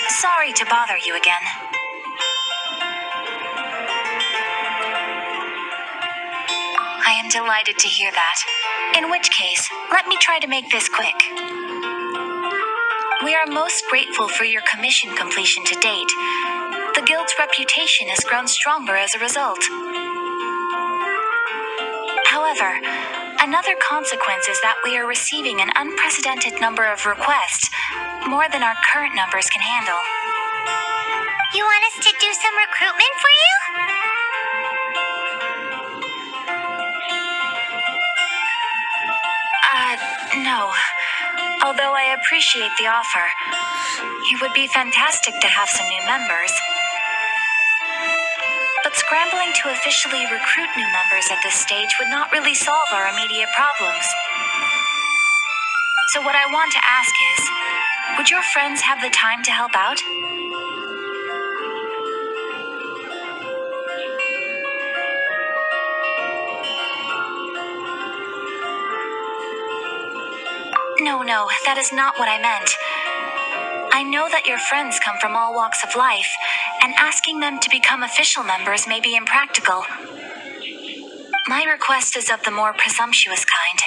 Sorry to bother you again. I am delighted to hear that. In which case, let me try to make this quick. We are most grateful for your commission completion to date. The Guild's reputation has grown stronger as a result. However, another consequence is that we are receiving an unprecedented number of requests, more than our current numbers can handle. You want us to do some recruitment for you? No. Although I appreciate the offer, it would be fantastic to have some new members. But scrambling to officially recruit new members at this stage would not really solve our immediate problems. So what I want to ask is, would your friends have the time to help out? No, that is not what I meant. I know that your friends come from all walks of life, and asking them to become official members may be impractical. My request is of the more presumptuous kind.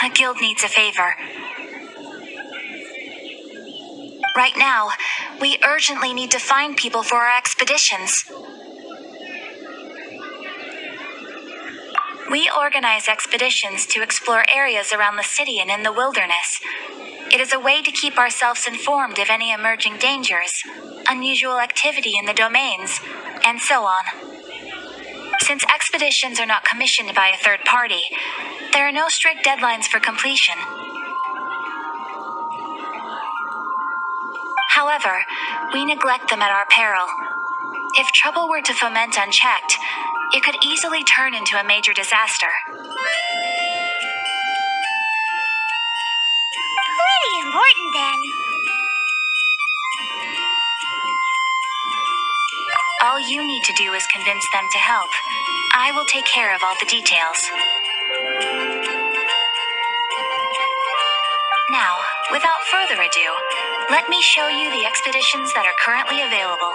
The guild needs a favor. Right now, we urgently need to find people for our expeditions. We organize expeditions to explore areas around the city and in the wilderness. It is a way to keep ourselves informed of any emerging dangers, unusual activity in the domains, and so on. Since expeditions are not commissioned by a third party, there are no strict deadlines for completion. However, we neglect them at our peril. If trouble were to foment unchecked, it could easily turn into a major disaster. Pretty important then. All you need to do is convince them to help. I will take care of all the details. Now, without further ado, let me show you the expeditions that are currently available.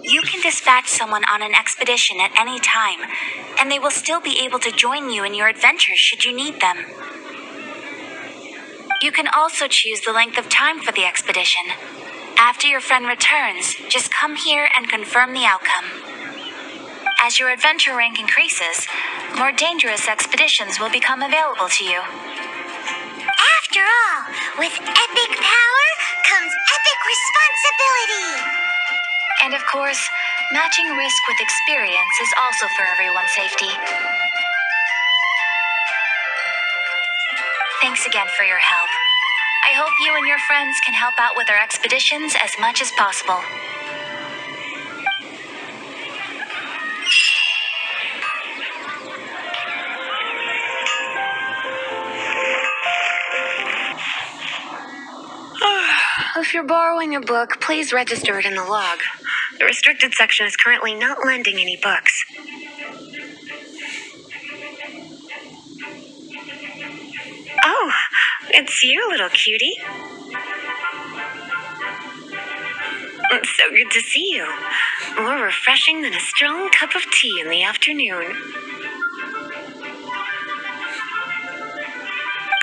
You can dispatch someone on an expedition at any time, and they will still be able to join you in your adventures should you need them. You can also choose the length of time for the expedition. After your friend returns, just come here and confirm the outcome. As your adventure rank increases, more dangerous expeditions will become available to you. After all, with epic power comes epic responsibility. And of course, matching risk with experience is also for everyone's safety. Thanks again for your help. I hope you and your friends can help out with our expeditions as much as possible. If you're borrowing a book, please register it in the log. The restricted section is currently not lending any books. Oh, it's you, little cutie. It's so good to see you. More refreshing than a strong cup of tea in the afternoon.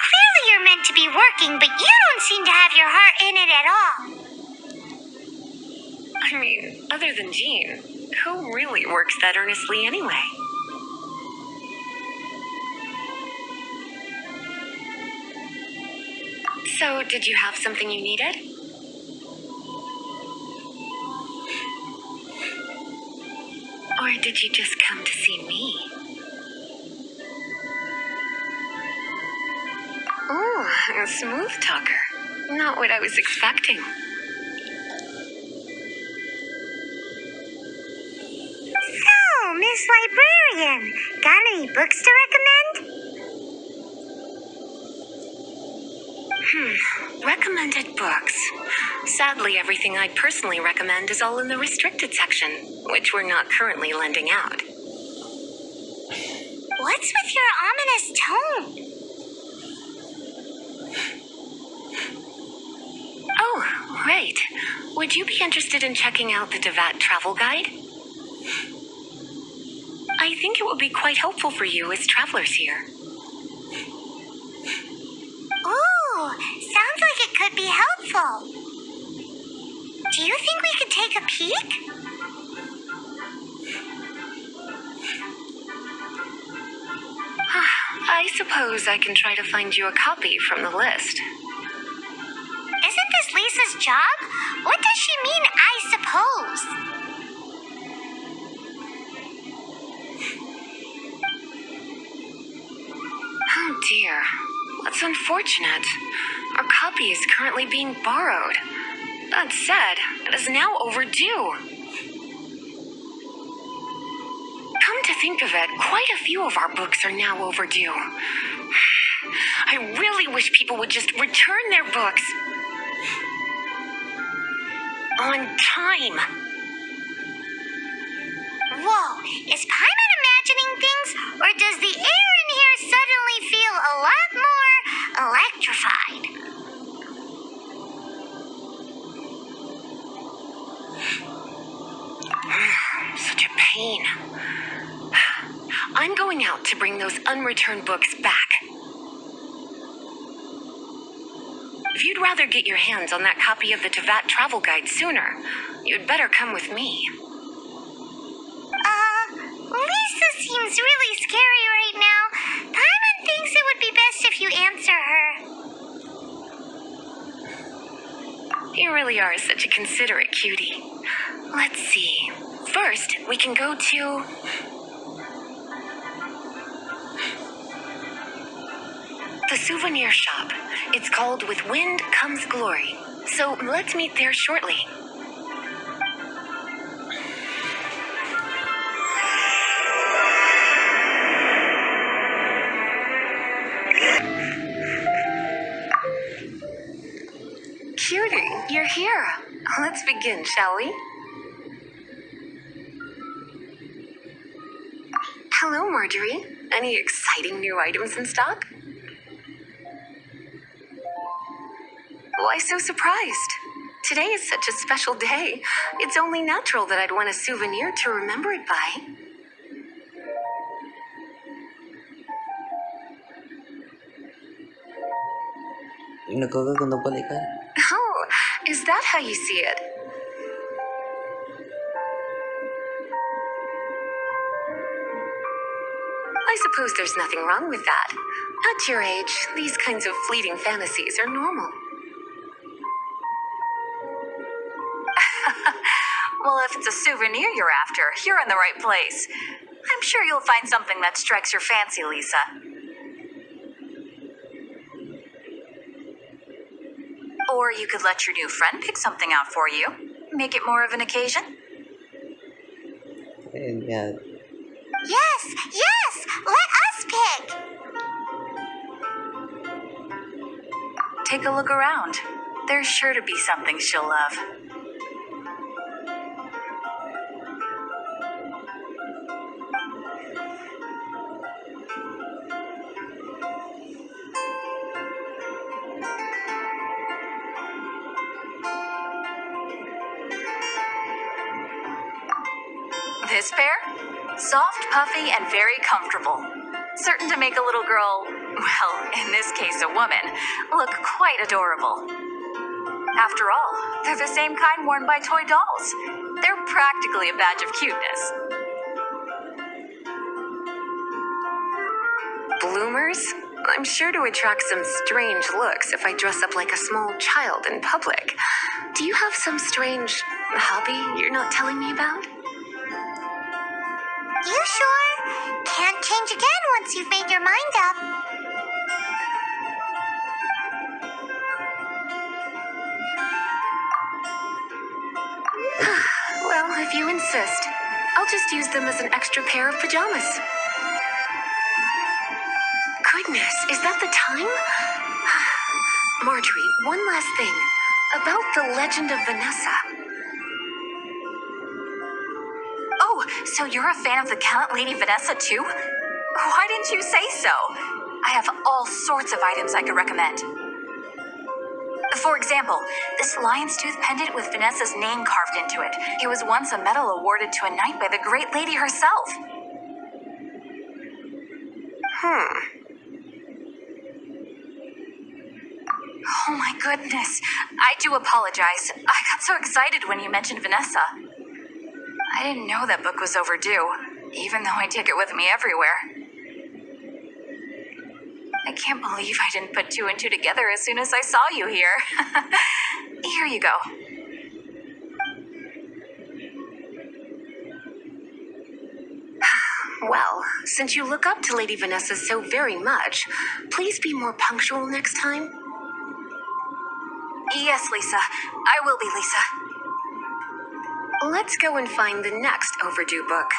Clearly you're meant to be working, but you don't seem to have your heart in it at all. I mean, other than Jean, who really works that earnestly anyway? So, did you have something you needed? did you just come to see me? Oh, a smooth talker. Not what I was expecting. So, Miss Librarian, got any books to recommend? Recommended books. Sadly, everything I'd personally recommend is all in the restricted section, which we're not currently lending out. What's with your ominous tone? Oh, right. Would you be interested in checking out the Devat travel guide? I think it would be quite helpful for you as travelers here. Ooh, sounds like it could be helpful. Do you think we could take a peek? I suppose I can try to find you a copy from the list. Isn't this Lisa's job? What does she mean, I suppose? Oh dear, that's unfortunate. Our copy is currently being borrowed. That said, it is now overdue. Come to think of it, quite a few of our books are now overdue. I really wish people would just return their books on time. Whoa, is Paimon imagining things, or does the air in here suddenly feel a lot more electrified? Such a pain. I'm going out to bring those unreturned books back. If you'd rather get your hands on that copy of the Tevat travel guide sooner, you'd better come with me. Lisa seems really scary right now. Paimon thinks it would be best if you answer her. You really are such a considerate cutie. Let's see. First, we can go to... the souvenir shop. It's called With Wind Comes Glory. So let's meet there shortly. Cutie, you're here. Let's begin, shall we? Hello, Marjorie. Any exciting new items in stock? Why so surprised? Today is such a special day. It's only natural that I'd want a souvenir to remember it by. Nagkakaganda balikan. Oh, is that how you see it? I suppose there's nothing wrong with that. At your age, these kinds of fleeting fantasies are normal. Well, if it's a souvenir you're after, you're in the right place. I'm sure you'll find something that strikes your fancy, Lisa. Or you could let your new friend pick something out for you. Make it more of an occasion. Ayun nga. Yes, let us pick. Take a look around. There's sure to be something she'll love. This pair? Soft, puffy, and very comfortable. Certain to make a little girl, well, in this case a woman, look quite adorable. After all, they're the same kind worn by toy dolls. They're practically a badge of cuteness. Bloomers? I'm sure to attract some strange looks if I dress up like a small child in public. Do you have some strange hobby you're not telling me about? change again once you've made your mind up. Well, if you insist, I'll just use them as an extra pair of pajamas. Goodness, is that the time? Marjorie, one last thing. About the legend of Vanessa. Oh, so you're a fan of the gallant Lady Vanessa too? Why didn't you say so? I have all sorts of items I could recommend. For example, this lion's tooth pendant with Vanessa's name carved into it. It was once a medal awarded to a knight by the great lady herself. Oh my goodness. I do apologize. I got so excited when you mentioned Vanessa. I didn't know that book was overdue, even though I take it with me everywhere. I can't believe I didn't put two and two together as soon as I saw you here. Here you go. Well, since you look up to Lady Vanessa so very much, please be more punctual next time. Yes, Lisa. I will be, Lisa. Let's go and find the next overdue book.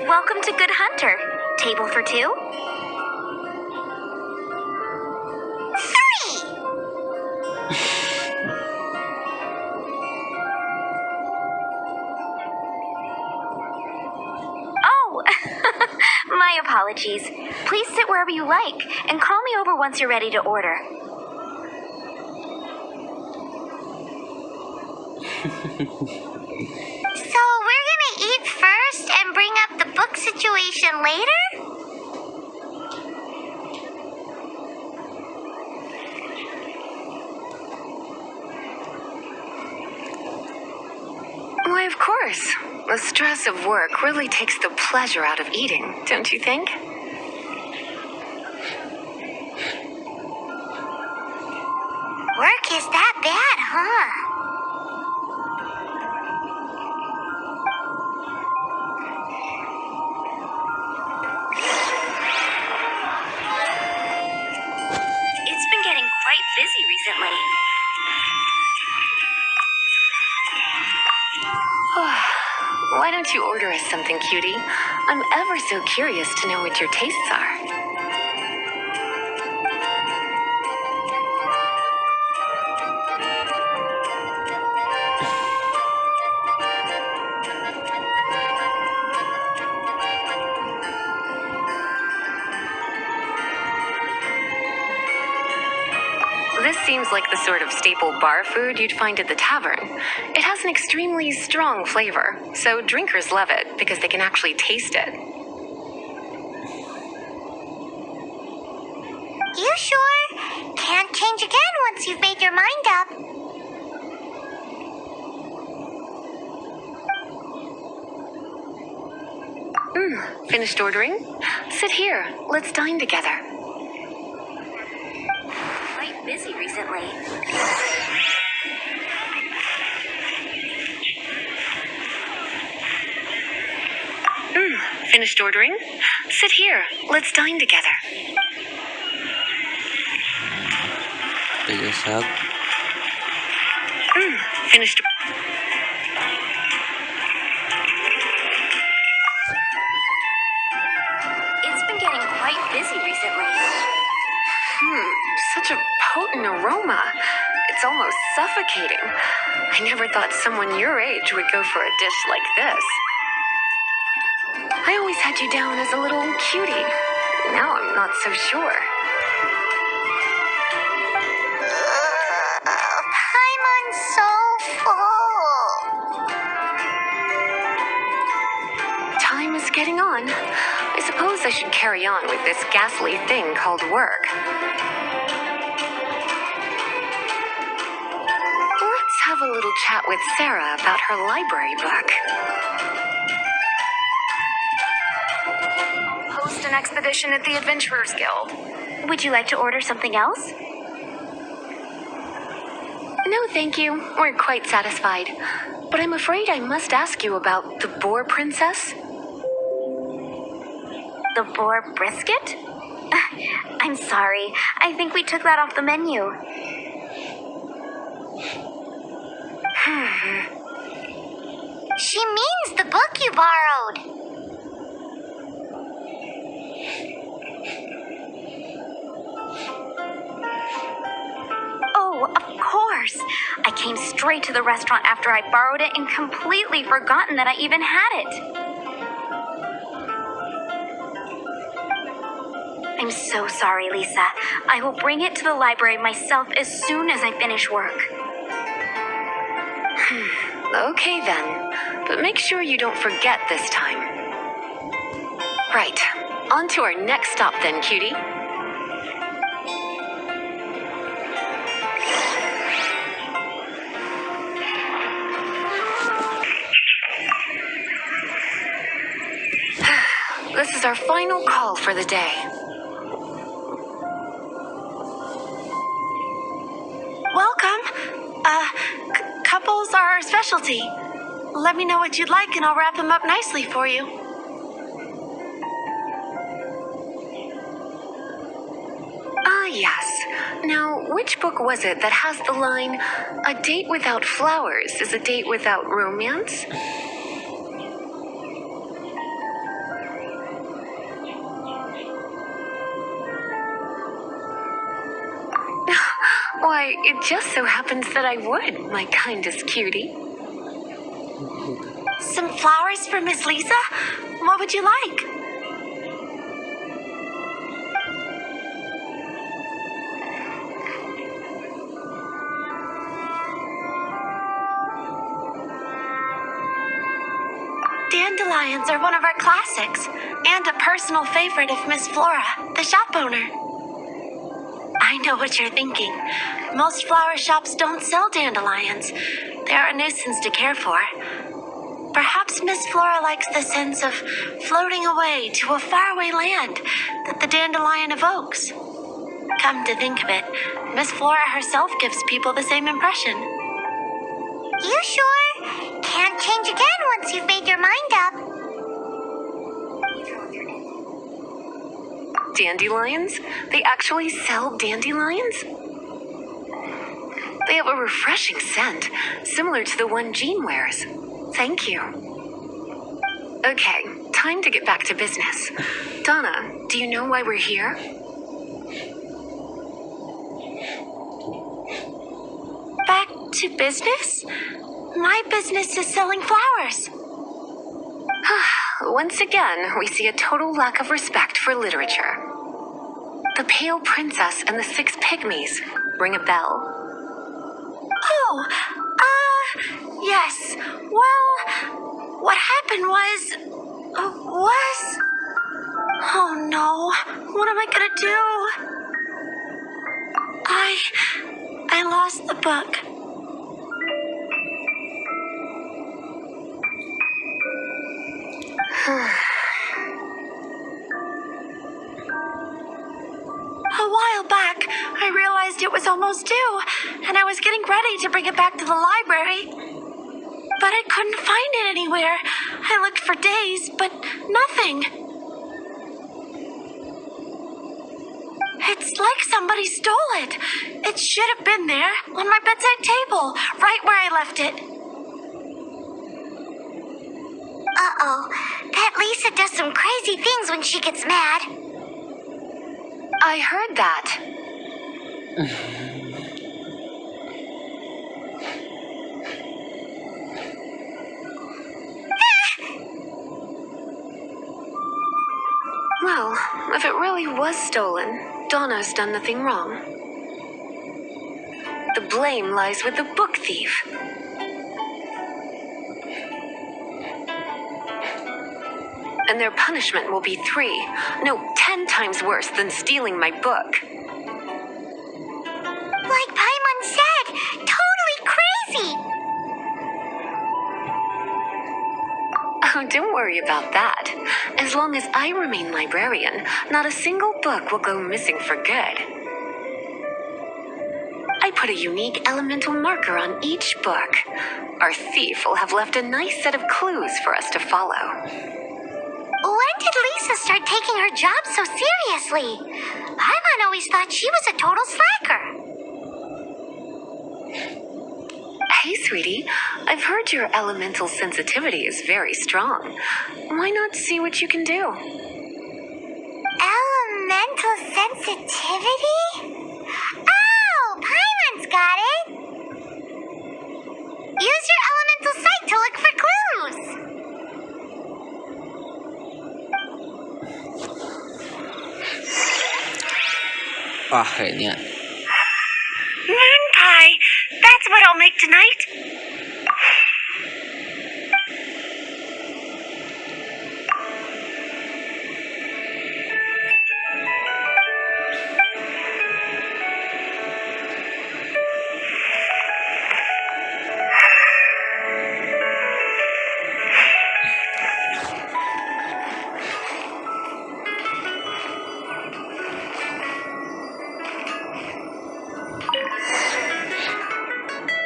Welcome to Good Hunter. Table for two? 3! Oh, my apologies. Please sit wherever you like, and call me over once you're ready to order. So we're gonna eat first and bring up the book situation later? Why, of course. The stress of work really takes the pleasure out of eating, don't you think? Work is that bad, huh? It's been getting quite busy recently. Why don't you order us something, cutie? I'm ever so curious to know what your tastes are. This seems like the sort of staple bar food you'd find at the tavern. It has an extremely strong flavor, so drinkers love it because they can actually taste it. You sure? Can't change again once you've made your mind up. Finished ordering? Sit here. Let's dine together. Quite busy recently. Finished ordering? Sit here. Let's dine together. Tiyasak. Finished. It's been getting quite busy recently. Such a potent aroma. It's almost suffocating. I never thought someone your age would go for a dish like this. I always had you down as a little cutie. Now I'm not so sure. Paimon's so full. Time is getting on. I suppose I should carry on with this ghastly thing called work. Let's have a little chat with Sarah about her library book. Host an expedition at the Adventurers Guild. Would you like to order something else? No, thank you. We're quite satisfied. But I'm afraid I must ask you about the Boar Princess. The Boar Brisket? I'm sorry. I think we took that off the menu. She means the book you borrowed. Oh, of course. I came straight to the restaurant after I borrowed it and completely forgotten that I even had it. I'm so sorry, Lisa. I will bring it to the library myself as soon as I finish work. Okay then, but make sure you don't forget this time. Right, on to our next stop then, cutie. This is our final call for the day. Welcome. Couples are our specialty. Let me know what you'd like and I'll wrap them up nicely for you. Ah, yes. Now, which book was it that has the line, "A date without flowers is a date without romance"? Why, it just so happens that I would, my kindest cutie. Some flowers for Miss Lisa? What would you like? Dandelions are one of our classics, and a personal favorite of Miss Flora, the shop owner. I know what you're thinking. Most flower shops don't sell dandelions. They're a nuisance to care for. Perhaps Miss Flora likes the sense of floating away to a faraway land that the dandelion evokes. Come to think of it, Miss Flora herself gives people the same impression. You sure? Can't change again once you've made your mind up. Dandelions? They actually sell dandelions? They have a refreshing scent, similar to the one Jean wears. Thank you. Okay, time to get back to business. Donna, do you know why we're here? Back to business? My business is selling flowers. Once again, we see a total lack of respect for literature. The Pale Princess and the Six Pygmies. Ring a bell? Oh, yes. Well, what happened was... Oh no, what am I gonna do? I lost the book. A while back, I realized it was almost due, and I was getting ready to bring it back to the library. But I couldn't find it anywhere. I looked for days, but nothing. It's It's like somebody stole it. It should have been there on my bedside table, right where I left it. Uh-oh. That Lisa does some crazy things when she gets mad. I heard that. Well, if it really was stolen, Donna's done nothing wrong. The blame lies with the book thief. And their punishment will be 10 times worse than stealing my book. Like Paimon said, totally crazy. Oh, don't worry about that. As long as I remain librarian, not a single book will go missing for good. I put a unique elemental marker on each book. Our thief will have left a nice set of clues for us to follow. When did Lisa start taking her job so seriously? Paimon always thought she was a total slacker. Hey, sweetie, I've heard your elemental sensitivity is very strong. Why not see what you can do? Elemental sensitivity? Oh, Paimon's got it. Use your elemental sight to look for clues. Akhirnya. Moon pie. That's what I'll make tonight.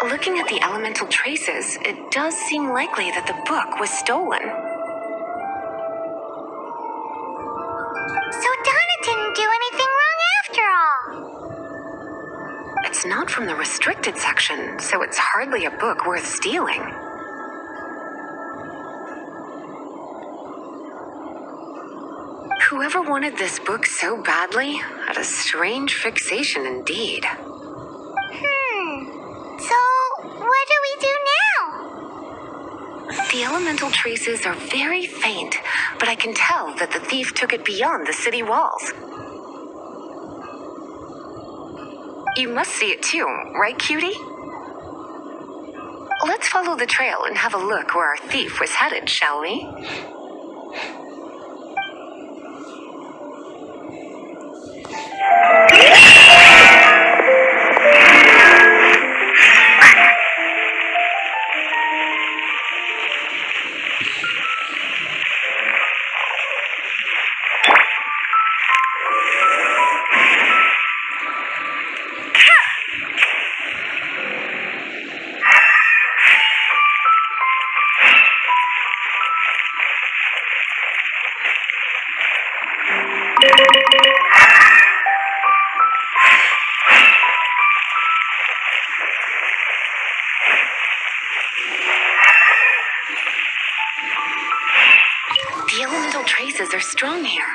Looking at the elemental traces, it does seem likely that the book was stolen. So Donna didn't do anything wrong after all. It's not from the restricted section, so it's hardly a book worth stealing. Whoever wanted this book so badly had a strange fixation indeed. So, what do we do now? The elemental traces are very faint, but I can tell that the thief took it beyond the city walls. You must see it too, right, cutie? Let's follow the trail and have a look where our thief was headed, shall we? The elemental traces are strong here,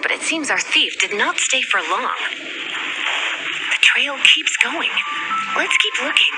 but it seems our thief did not stay for long. The trail keeps going. Let's keep looking.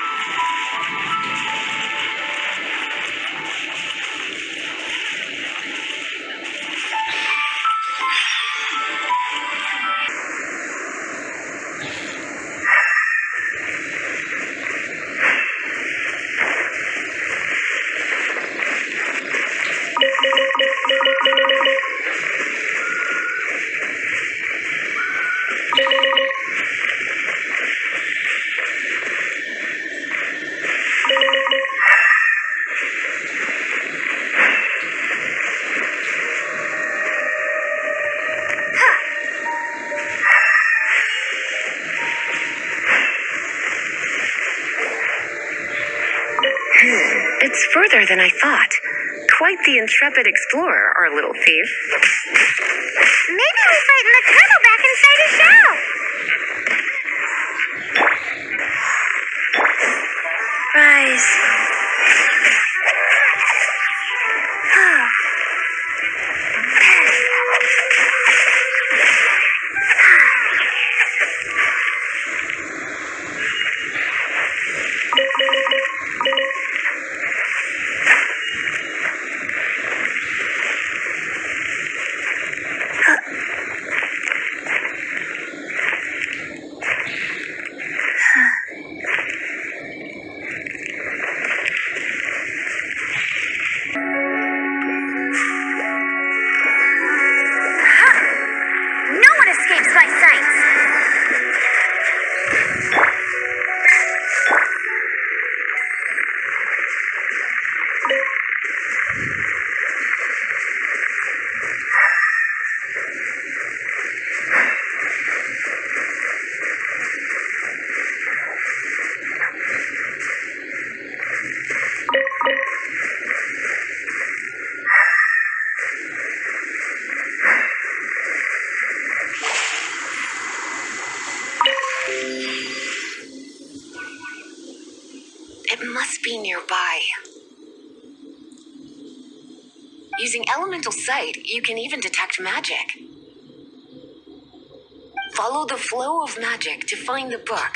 It's further than I thought. Quite the intrepid explorer, our little thief. Maybe we frightened the turtle back inside his shell. It must be nearby. Using elemental sight, you can even detect magic. Follow the flow of magic to find the book.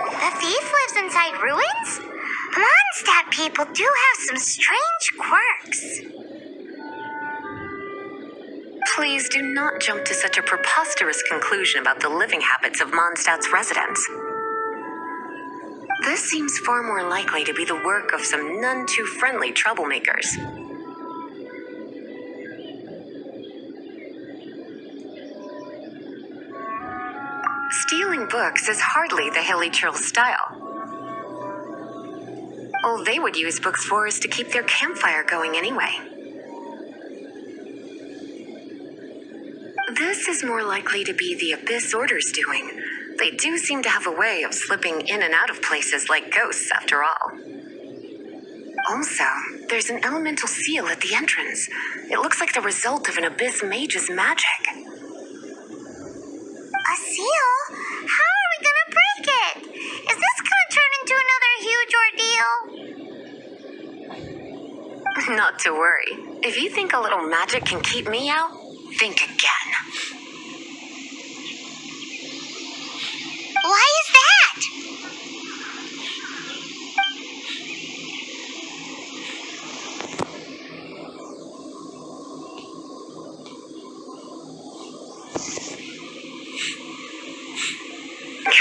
The thief lives inside ruins? Mondstadt people do have some strange quirks. Please do not jump to such a preposterous conclusion about the living habits of Mondstadt's residents. This seems far more likely to be the work of some none too friendly troublemakers. Stealing books is hardly the hilly churl's style. All they would use books for is to keep their campfire going anyway. This is more likely to be the Abyss Order's doing. They do seem to have a way of slipping in and out of places like ghosts, after all. Also, there's an elemental seal at the entrance. It looks like the result of an Abyss mage's magic. A seal? How are we gonna break it? Is this gonna turn into another huge ordeal? Not to worry. If you think a little magic can keep me out, think again. Why is that?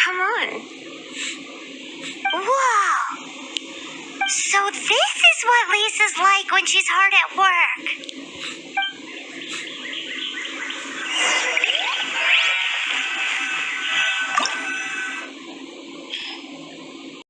Come on. Whoa! So this is what Lisa's like when she's hard at work.